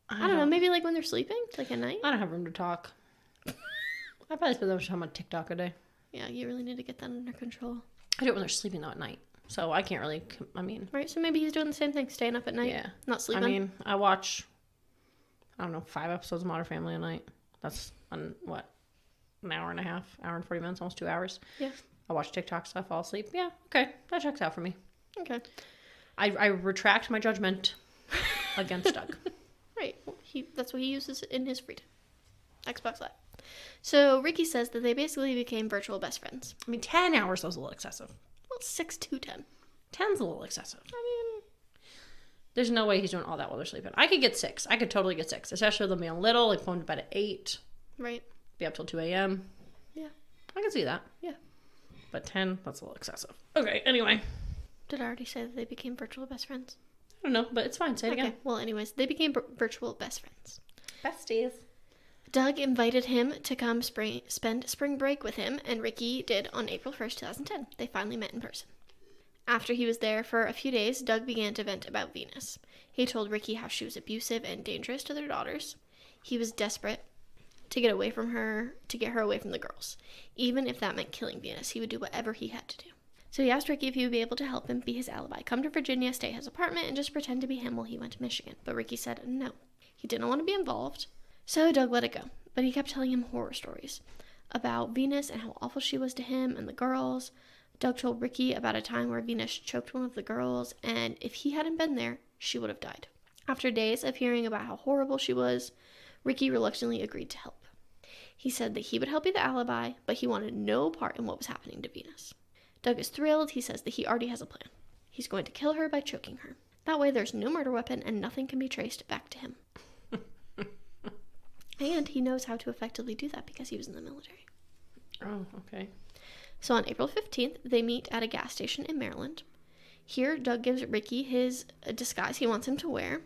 I don't know, maybe like when they're sleeping, like at night? I don't have room to talk. I probably spend that much time on TikTok a day. Yeah, you really need to get that under control. I do it when they're sleeping though at night. So I can't really, Right, so maybe he's doing the same thing, staying up at night, yeah. not sleeping. I watch, 5 episodes of Modern Family a night. That's an hour and a half, hour and 40 minutes, almost 2 hours. Yeah. I watch TikTok stuff, fall asleep. Yeah, okay, that checks out for me. Okay. I retract my judgment against Doug. Right, that's what he uses in his free time. Xbox Live. So Ricky says that they basically became virtual best friends. 10 hours was a little excessive. Well, 6 to 10. 10's a little excessive. There's no way he's doing all that while they're sleeping. I could get 6. I could totally get 6. Especially with them being little, like going to bed at 8. Right. Be up till 2 a.m. Yeah. I can see that. Yeah. But 10, that's a little excessive. Okay, anyway. Did I already say that they became virtual best friends? I don't know, but it's fine. Say it again. Well, anyways, they became virtual best friends. Besties. Doug invited him to come spend spring break with him, and Ricky did on April 1st, 2010. They finally met in person. After he was there for a few days, Doug began to vent about Venus. He told Ricky how she was abusive and dangerous to their daughters. He was desperate to get her away from the girls. Even if that meant killing Venus, he would do whatever he had to do. So he asked Ricky if he would be able to help him be his alibi, come to Virginia, stay at his apartment, and just pretend to be him while he went to Michigan. But Ricky said no. He didn't want to be involved. So Doug let it go. But he kept telling him horror stories about Venus and how awful she was to him and the girls. Doug told Ricky about a time where Venus choked one of the girls, and if he hadn't been there, she would have died. After days of hearing about how horrible she was, Ricky reluctantly agreed to help. He said that he would help be the alibi, but he wanted no part in what was happening to Venus. Doug is thrilled. He says that he already has a plan. He's going to kill her by choking her. That way there's no murder weapon and nothing can be traced back to him. And he knows how to effectively do that because he was in the military. Oh, okay. So on April 15th, they meet at a gas station in Maryland. Here, Doug gives Ricky his disguise he wants him to wear,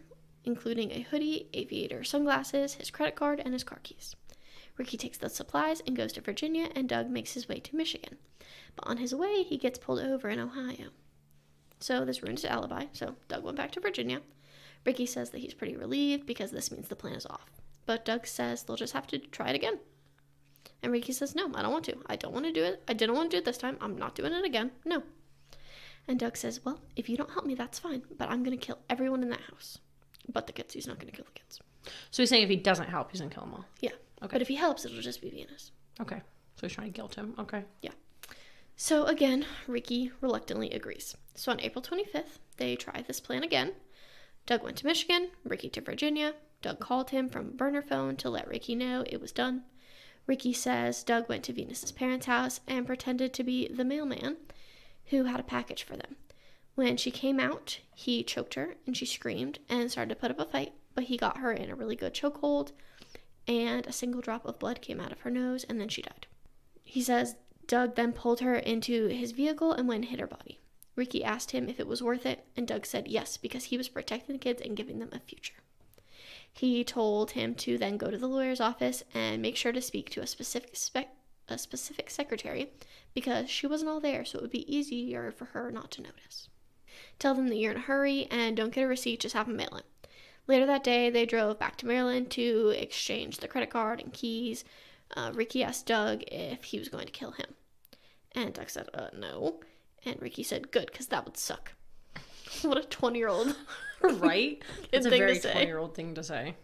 including a hoodie, aviator sunglasses, his credit card, and his car keys. Ricky takes the supplies and goes to Virginia, and Doug makes his way to Michigan. But on his way, he gets pulled over in Ohio. So this ruins his alibi, so Doug went back to Virginia. Ricky says that he's pretty relieved because this means the plan is off. But Doug says they'll just have to try it again. And Ricky says, no, I don't want to. I don't want to do it. I didn't want to do it this time. I'm not doing it again. No. And Doug says, well, if you don't help me, that's fine. But I'm going to kill everyone in that house. But the kids. He's not going to kill the kids. So he's saying if he doesn't help, he's going to kill them all. Yeah. Okay. But if he helps, it'll just be Venus. Okay. So he's trying to guilt him. Okay. Yeah. So again, Ricky reluctantly agrees. So on April 25th, they try this plan again. Doug went to Michigan, Ricky to Virginia. Doug called him from a burner phone to let Ricky know it was done. Ricky says Doug went to Venus's parents' house and pretended to be the mailman who had a package for them. When she came out, he choked her and she screamed and started to put up a fight, but he got her in a really good chokehold and a single drop of blood came out of her nose and then she died. He says Doug then pulled her into his vehicle and went and hit her body. Ricky asked him if it was worth it, and Doug said yes, because he was protecting the kids and giving them a future. He told him to then go to the lawyer's office and make sure to speak to a specific secretary, because she wasn't all there, so it would be easier for her not to notice. Tell them that you're in a hurry and don't get a receipt, just have them mail it. Later that day, they drove back to Maryland to exchange the credit card and keys. Ricky asked Doug if he was going to kill him. And Doug said, no. And Ricky said, good, because that would suck. What a 20-year-old. Right? It's a very 20-year-old thing to say.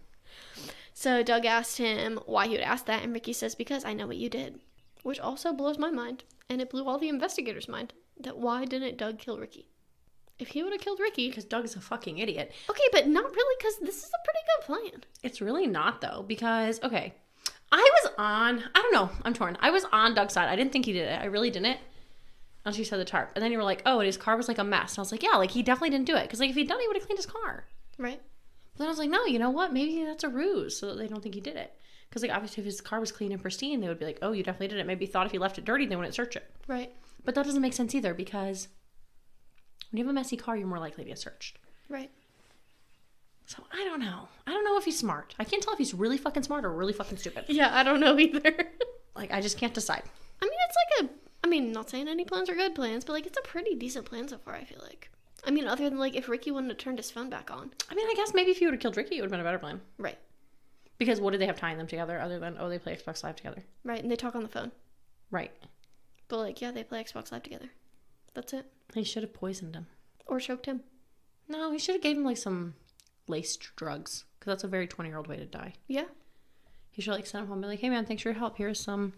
So Doug asked him why he would ask that, and Ricky says, because I know what you did. Which also blows my mind, and it blew all the investigators' mind, that why didn't Doug kill Ricky? If he would have killed Ricky... Because Doug's a fucking idiot. Okay, but not really, because this is a pretty good plan. It's really not, though, because, okay, I don't know, I'm torn. I was on Doug's side. I didn't think he did it. I really didn't. Until you said the tarp. And then you were like, oh, and his car was like a mess. And I was like, yeah, like he definitely didn't do it. Because like if he'd done it, he would have cleaned his car. Right. But then I was like, no, you know what? Maybe that's a ruse so that they don't think he did it. Because like obviously if his car was clean and pristine, they would be like, oh, you definitely did it. Maybe he thought if he left it dirty, they wouldn't search it. Right. But that doesn't make sense either, because when you have a messy car, you're more likely to get searched. Right. So I don't know. I don't know if he's smart. I can't tell if he's really fucking smart or really fucking stupid. Yeah, I don't know either. Like I just can't decide. I mean, it's like not saying any plans are good plans, but like it's a pretty decent plan so far, I feel like. I mean, other than like if Ricky wouldn't have turned his phone back on. I mean, I guess maybe if he would have killed Ricky, it would have been a better plan. Right. Because what did they have tying them together other than, oh, they play Xbox Live together? Right, and they talk on the phone. Right. But like, yeah, they play Xbox Live together. That's it. He should have poisoned him. Or choked him. No, he should have gave him like some laced drugs. Because that's a very 20-year-old way to die. Yeah. He should like send him home and be like, hey man, thanks for your help. Here's something.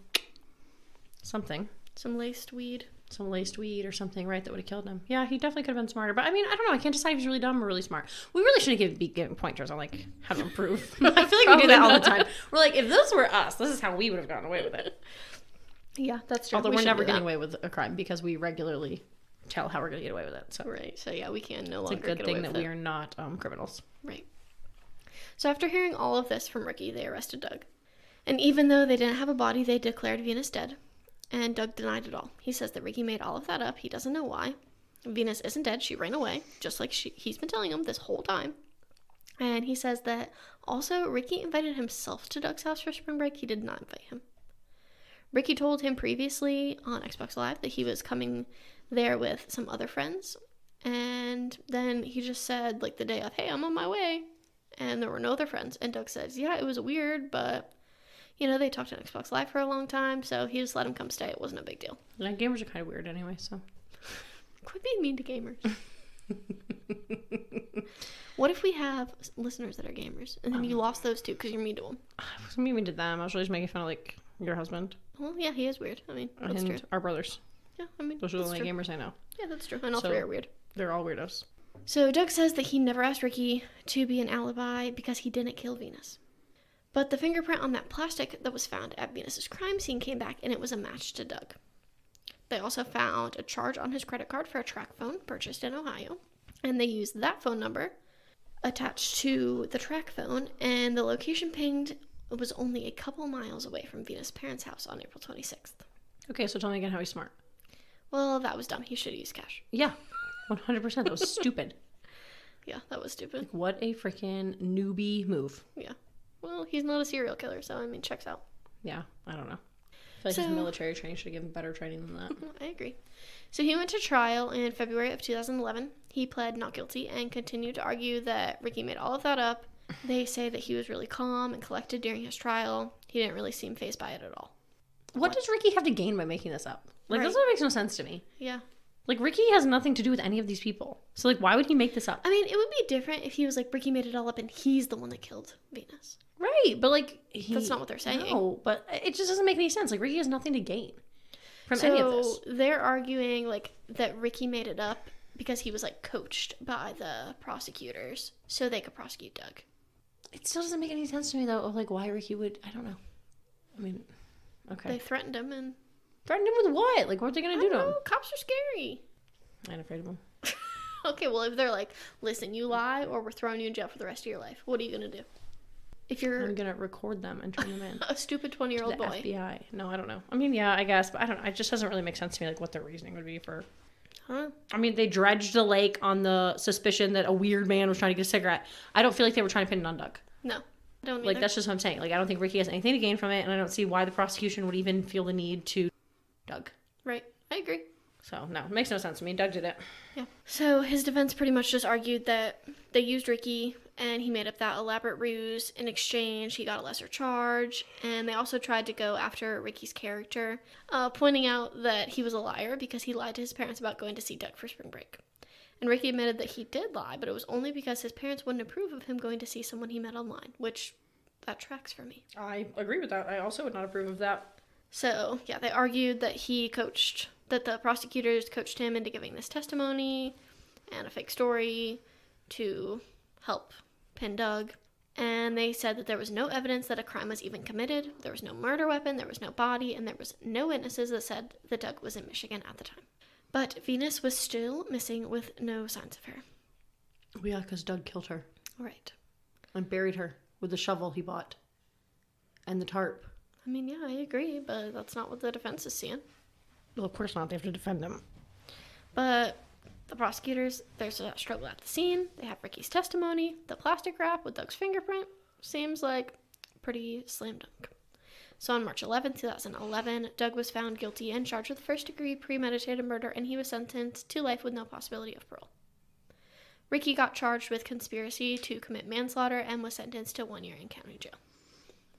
Some laced weed. Some laced weed or something, right, that would have killed him. Yeah, he definitely could have been smarter. But I mean, I don't know. I can't decide if he's really dumb or really smart. We really shouldn't be giving pointers on like how to improve. I feel like we do that all the time. We're like, if this were us, this is how we would have gotten away with it. Yeah, that's true. Although we're never getting away with a crime because we regularly tell how we're going to get away with it. So right. So yeah, we can no longer get away with it. It's a good thing that we are not criminals. Right. So after hearing all of this from Ricky, they arrested Doug. And even though they didn't have a body, they declared Venus dead. And Doug denied it all. He says that Ricky made all of that up. He doesn't know why. Venus isn't dead. She ran away, just like he's been telling him this whole time. And he says that also Ricky invited himself to Doug's house for spring break. He did not invite him. Ricky told him previously on Xbox Live that he was coming there with some other friends. And then he just said, like, the day of, hey, I'm on my way. And there were no other friends. And Doug says, yeah, it was weird, but... You know, they talked on Xbox Live for a long time, so he just let him come stay. It wasn't a big deal. Yeah, gamers are kind of weird anyway, so. Quit being mean to gamers. What if we have listeners that are gamers, and then you lost those two because you're mean to them? I wasn't mean to them. I was really just making fun of, like, your husband. Well, yeah, he is weird. I mean, that's true. Our brothers. Yeah, I mean, Those are the that's only true. gamers I know. Yeah, that's true. And all So- three are weird. They're all weirdos. So Doug says that he never asked Ricky to be an alibi because he didn't kill Venus. But the fingerprint on that plastic that was found at Venus's crime scene came back, and it was a match to Doug. They also found a charge on his credit card for a track phone purchased in Ohio, and they used that phone number attached to the track phone, and the location pinged was only a couple miles away from Venus' parents' house on April 26th. Okay, so tell me again how he's smart. Well, that was dumb. He should have used cash. Yeah, 100%. That was stupid. Yeah, that was stupid. Like, what a freaking newbie move. Yeah. Well, he's not a serial killer, so, I mean, checks out. Yeah, I don't know. I feel like his military training should have given better training than that. I agree. So he went to trial in February of 2011. He pled not guilty and continued to argue that Ricky made all of that up. They say that he was really calm and collected during his trial. He didn't really seem fazed by it at all. What does Ricky have to gain by making this up? Like, that's what makes no sense to me. Yeah. Like, Ricky has nothing to do with any of these people. So, like, why would he make this up? I mean, it would be different if he was like, Ricky made it all up and he's the one that killed Venus. Right, but, like... That's not what they're saying. No, but it just doesn't make any sense. Like, Ricky has nothing to gain from any of this. So they're arguing, like, that Ricky made it up because he was, like, coached by the prosecutors so they could prosecute Doug. It still doesn't make any sense to me, though, of, like, why Ricky would... I don't know. I mean, okay. They threatened him and... Threatened him with what? Like, what are they going to do to him? Cops are scary. I ain't afraid of him. Okay, well, if they're like, listen, you lie or we're throwing you in jail for the rest of your life, what are you going to do? If you're I'm going to record them and turn them in. a stupid 20-year-old The boy. FBI. No, I don't know. I mean, yeah, I guess, but I don't know. It just doesn't really make sense to me, like, what their reasoning would be for... Huh? I mean, they dredged the lake on the suspicion that a weird man was trying to get a cigarette. I don't feel like they were trying to pin it on Doug. No, I don't Like, either. that's just what I'm saying. Like, I don't think Ricky has anything to gain from it, and I don't see why the prosecution would even feel the need to Doug. Right, I agree. So, no, it makes no sense to me. Doug did it. Yeah. So his defense pretty much just argued that they used Ricky and he made up that elaborate ruse. In exchange, he got a lesser charge. And they also tried to go after Ricky's character, pointing out that he was a liar because he lied to his parents about going to see Doug for spring break. And Ricky admitted that he did lie, but it was only because his parents wouldn't approve of him going to see someone he met online, which that tracks for me. I agree with that. I also would not approve of that. So, yeah, they argued that that the prosecutors coached him into giving this testimony and a fake story to help pin Doug. And they said that there was no evidence that a crime was even committed. There was no murder weapon, there was no body, and there was no witnesses that said that Doug was in Michigan at the time. But Venus was still missing with no signs of her. Oh, yeah, because Doug killed her. Right. And buried her with the shovel he bought. And the tarp. I mean, yeah, I agree, but that's not what the defense is seeing. Well, of course not. They have to defend him. But the prosecutors, there's a struggle at the scene. They have Ricky's testimony. The plastic wrap with Doug's fingerprint seems like pretty slam dunk. So on March 11, 2011, Doug was found guilty and charged with first-degree premeditated murder, and he was sentenced to life with no possibility of parole. Ricky got charged with conspiracy to commit manslaughter and was sentenced to 1 year in county jail.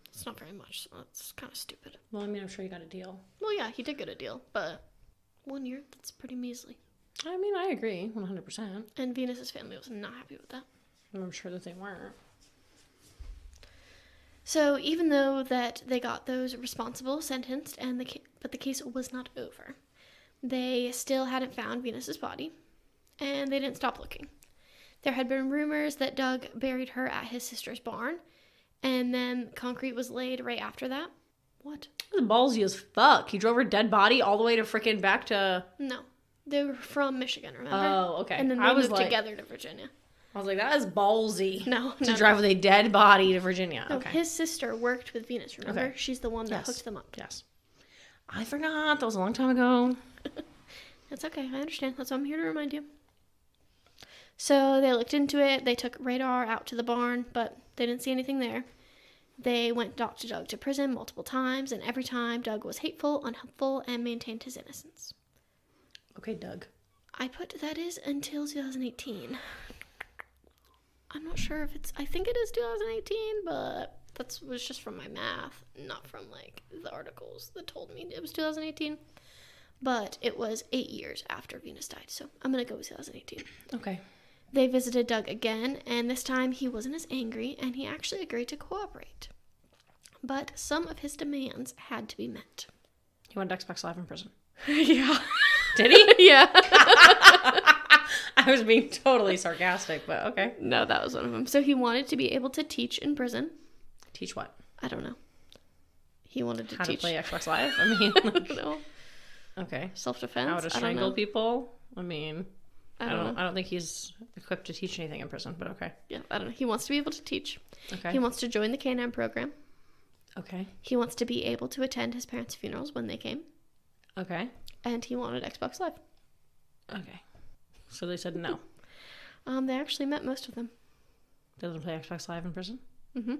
It's not very much, so that's kind of stupid. Well, I mean, I'm sure he got a deal. Well, yeah, he did get a deal, but 1 year, that's pretty measly. I mean, I agree, 100%. And Venus's family was not happy with that. I'm sure that they weren't. So even though that they got those responsible sentenced, but the case was not over, they still hadn't found Venus's body, and they didn't stop looking. There had been rumors that Doug buried her at his sister's barn, and then concrete was laid right after that. What? This is ballsy as fuck. He drove her dead body all the way to freaking back to... No. They were from Michigan, remember? Oh, okay. And then they moved together to Virginia. I was like, that is ballsy. No, to drive with a dead body to Virginia. No, okay. his sister worked with Venus, remember? Okay. She's the one that hooked them up. Yes. I forgot. That was a long time ago. That's okay. I understand. That's why I'm here to remind you. So they looked into it. They took radar out to the barn, but they didn't see anything there. They went to Doug to prison multiple times, and every time Doug was hateful, unhelpful, and maintained his innocence. Okay, Doug. I put that is until 2018. I'm not sure if I think it is 2018, but that was just from my math, not from, like, the articles that told me it was 2018. But it was 8 years after Venus died, so I'm going to go with 2018. Okay. They visited Doug again, and this time he wasn't as angry, and he actually agreed to cooperate. But some of his demands had to be met. He went to Xbox Live in prison. Yeah. Did he? Yeah. I was being totally sarcastic, but okay. No, that was one of them. So he wanted to be able to teach in prison. Teach what? I don't know. He wanted to How teach. to play Xbox Live? I mean, I don't know. okay. Self-defense? How to strangle people? I mean, I don't know. I don't think he's equipped to teach anything in prison, but okay. Yeah, I don't know. He wants to be able to teach. Okay. He wants to join the K-9 program. Okay. He wants to be able to attend his parents' funerals when they came. Okay. And he wanted Xbox Live. Okay. So they said no. They actually met most of them. They let him play Xbox Live in prison? Mm-hmm.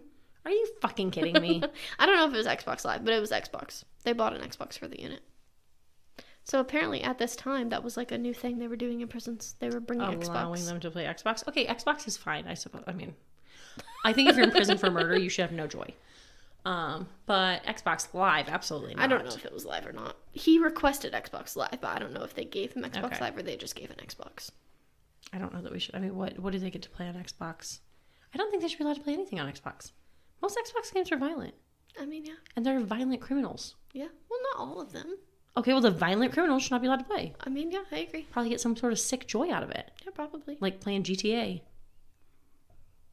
Are you fucking kidding me? I don't know if it was Xbox Live, but it was Xbox. They bought an Xbox for the unit. So apparently at this time, that was like a new thing they were doing in prisons. They were bringing Xbox. Allowing them to play Xbox? Okay, Xbox is fine, I suppose. I mean, I think if you're in prison for murder, you should have no joy. But Xbox Live, absolutely not. I don't know if it was live or not. He requested Xbox Live, but I don't know if they gave him Xbox Live or they just gave an Xbox. I don't know that we should. I mean, what do they get to play on Xbox? I don't think they should be allowed to play anything on Xbox. Most Xbox games are violent. I mean, yeah. And they're violent criminals. Yeah. Well, not all of them. Okay, well, the violent criminals should not be allowed to play. I mean, yeah, I agree. Probably get some sort of sick joy out of it. Yeah, probably. Like playing GTA.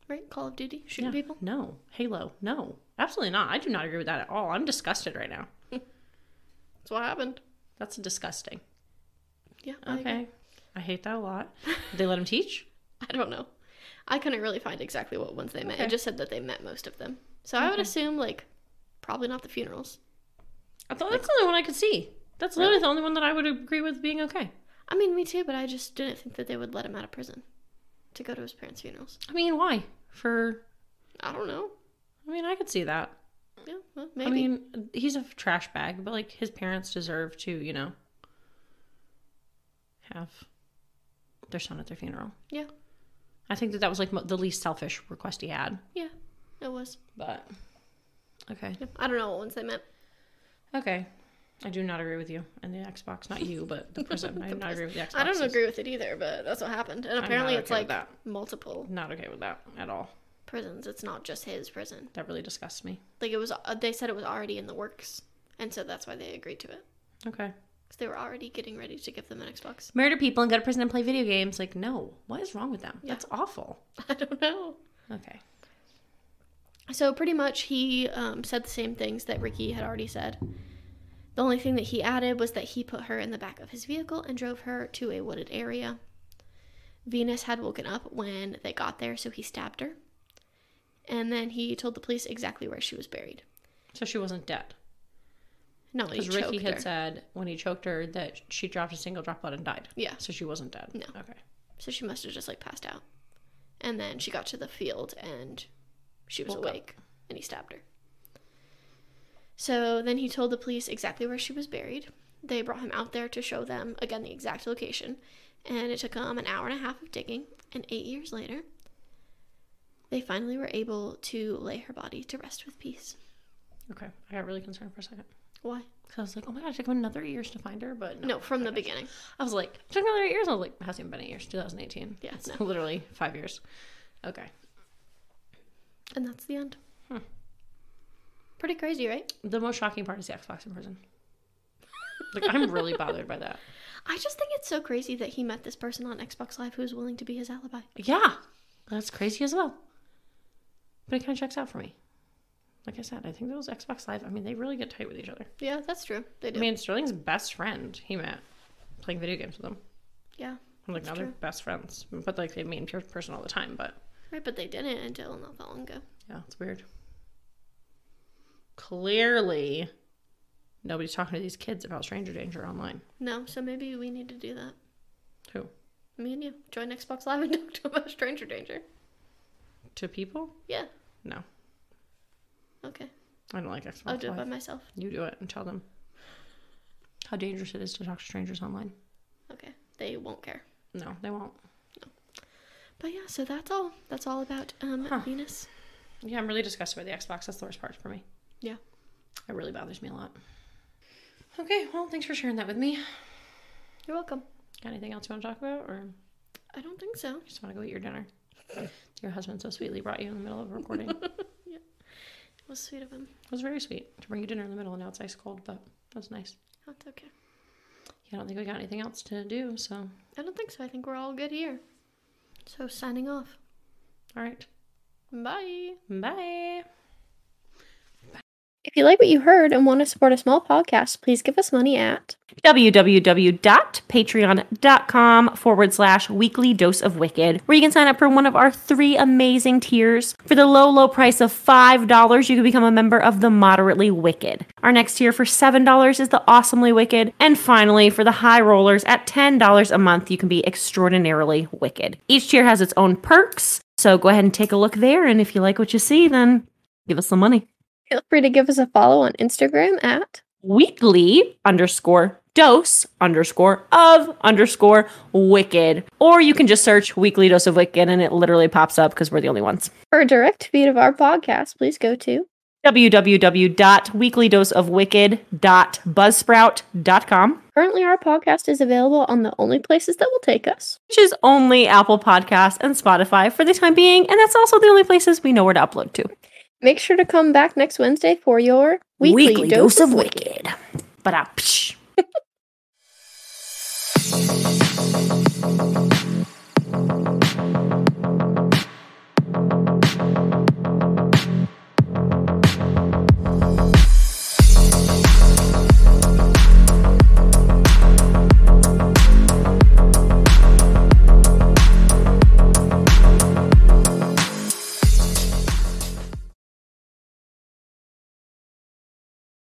Right? Call of Duty? Shooting people? No. Halo. No. Absolutely not. I do not agree with that at all. I'm disgusted right now. That's what happened. That's disgusting. Yeah. Okay. I hate that a lot. Did they let him teach? I don't know. I couldn't really find exactly what ones they met. Okay. It just said that they met most of them. So I would assume, like, probably not the funerals. I thought that's the only one I could see. That's literally the only one that I would agree with being okay. I mean, me too, but I just didn't think that they would let him out of prison to go to his parents' funerals. I mean, why? I don't know. I mean, I could see that. Yeah, well, maybe. I mean, he's a trash bag, but, like, his parents deserve to, have their son at their funeral. Yeah. I think that was, like, the least selfish request he had. Yeah, it was. But, okay. Yeah, I don't know what ones they meant. Okay. I do not agree with you and the Xbox. Not you, but the prison. I do not agree with the Xbox. I don't agree with it either, but that's what happened. And apparently it's like multiple Not okay with that at all. prisons. It's not just his prison. That really disgusts me. Like, it was, they said it was already in the works. And so that's why they agreed to it. Okay. Because they were already getting ready to give them an Xbox. Murder people and go to prison and play video games. Like, no. What is wrong with them? Yeah. That's awful. I don't know. Okay. So pretty much he said the same things that Ricky had already said. The only thing that he added was that he put her in the back of his vehicle and drove her to a wooded area. Venus had woken up when they got there, so he stabbed her. And then he told the police exactly where she was buried. So she wasn't dead. No, he Because choked Ricky had her. said when he choked her that she dropped a single drop of blood and died. Yeah. So she wasn't dead. No. Okay. So she must have just, like, passed out. And then she got to the field and she was Woke up. awake. And he stabbed her. So then he told the police exactly where she was buried. They brought him out there to show them, again, the exact location. And it took them an hour and a half of digging. And 8 years later, they finally were able to lay her body to rest with peace. Okay. I got really concerned for a second. Why? Because I was like, oh my God, it took him another 8 years to find her. But No, from the beginning. I was like, it took another 8 years. I was like, it hasn't even been 8 years. 2018. Yeah, It's no. literally 5 years. Okay. And that's the end. Pretty crazy, right? The most shocking part is the Xbox in prison. Like, I'm really bothered by that. I just think it's so crazy that he met this person on Xbox Live who was willing to be his alibi. Yeah. That's crazy as well. But it kind of checks out for me. Like I said, I think those Xbox Live, I mean, they really get tight with each other. Yeah, that's true. They do. I mean, Sterling's best friend, he met playing video games with him. Yeah. Like, now they're best friends. But, like, they meet in person all the time, but... Right, but they didn't until not that long ago. Yeah, it's weird. Clearly, nobody's talking to these kids about stranger danger online. No, so maybe we need to do that. Who? Me and you. Join Xbox Live and talk to them about stranger danger. To people? Yeah. No. Okay. I don't like Xbox I'll do it by Live. myself. You do it and tell them how dangerous it is to talk to strangers online. Okay. They won't care. No, they won't. But yeah, so that's all. That's all about Venus. Yeah, I'm really disgusted by the Xbox. That's the worst part for me. Yeah. It really bothers me a lot. Okay, well, thanks for sharing that with me. You're welcome. Got anything else you want to talk about, or I don't think so. you just want to go eat your dinner? Your husband so sweetly brought you in the middle of a recording. Yeah. It was sweet of him. It was very sweet to bring you dinner in the middle, and now it's ice cold, but that was nice. That's okay. I don't think we got anything else to do, so. I don't think so. I think we're all good here. So signing off. All right. Bye. Bye. If you like what you heard and want to support a small podcast, please give us money at www.patreon.com/weekly dose of wicked, where you can sign up for one of our 3 amazing tiers. For the low price of $5, you can become a member of the Moderately Wicked. Our next tier for $7 is the Awesomely Wicked. And finally, for the high rollers at $10 a month, you can be extraordinarily wicked. Each tier has its own perks, so go ahead and take a look there. And if you like what you see, then give us some money. Feel free to give us a follow on Instagram at weekly_dose_of_wicked. Or you can just search Weekly Dose of Wicked and it literally pops up because we're the only ones. For a direct feed of our podcast, please go to www.weeklydoseofwicked.buzzsprout.com. Currently, our podcast is available on the only places that will take us, which is only Apple Podcasts and Spotify for the time being, and that's also the only places we know where to upload to. Make sure to come back next Wednesday for your Weekly Dose of Wicked. Ba-da-psh.